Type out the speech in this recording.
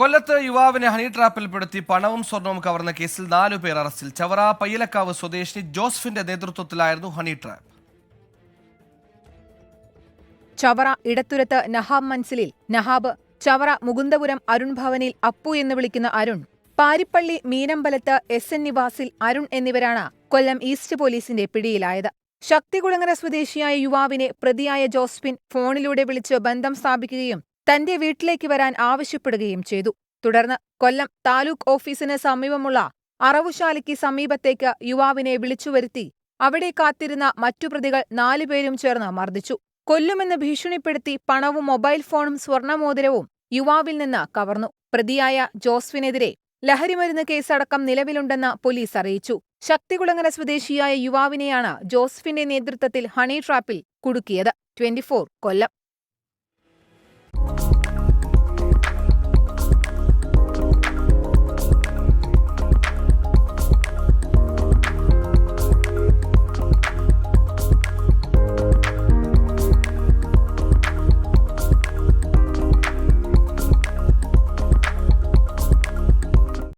കൊല്ലത്ത് യുവാവിനെ ഹണി ട്രാപ്പിൽപ്പെടുത്തി പണവും സ്വർണവും കവർന്ന കേസിൽ 4 പേർ അറസ്റ്റിൽ. ചവറ പയ്യലക്കാവ് സ്വദേശിനി ജോസഫിന്റെ നേതൃത്വത്തിലായിരുന്നു ഹണി ട്രാപ്പ്. ചവറ ഇടത്തുരത്ത് നഹാബ് മൻസിലിൽ നഹാബ്, ചവറ മുകുന്ദപുരം അരുൺ ഭവനിൽ അപ്പു എന്ന് വിളിക്കുന്ന അരുൺ, പാരിപ്പള്ളി മീനമ്പലത്ത് SN നിവാസിൽ അരുൺ എന്നിവരാണ് കൊല്ലം ഈസ്റ്റ് പോലീസിന്റെ പിടിയിലായത്. ശക്തികുളങ്ങര സ്വദേശിയായ യുവാവിനെ പ്രതിയായ ജോസ്ഫിൻ ഫോണിലൂടെ വിളിച്ച് ബന്ധം സ്ഥാപിക്കുകയും തന്റെ വീട്ടിലേക്ക് വരാൻ ആവശ്യപ്പെടുകയും ചെയ്തു. തുടർന്ന് കൊല്ലം താലൂക്ക് ഓഫീസിന് സമീപമുള്ള അറവുശാലയ്ക്ക് സമീപത്തേക്ക് യുവാവിനെ വിളിച്ചുവരുത്തി അവിടെ കാത്തിരുന്ന മറ്റു പ്രതികൾ 4 പേരും ചേർന്ന് മർദ്ദിച്ചു. കൊല്ലുമെന്ന് ഭീഷണിപ്പെടുത്തി പണവും മൊബൈൽ ഫോണും സ്വർണമോതിരവും യുവാവിൽ നിന്ന് കവർന്നു. പ്രതിയായ ജോസ്ഫിനെതിരെ ലഹരിമരുന്ന് കേസടക്കം നിലവിലുണ്ടെന്ന് പോലീസ് അറിയിച്ചു. ശക്തികുളങ്ങര സ്വദേശിയായ യുവാവിനെയാണ് ജോസഫിന്റെ നേതൃത്വത്തിൽ ഹണി ട്രാപ്പിൽ കുടുക്കിയത്. 24 കൊല്ലം.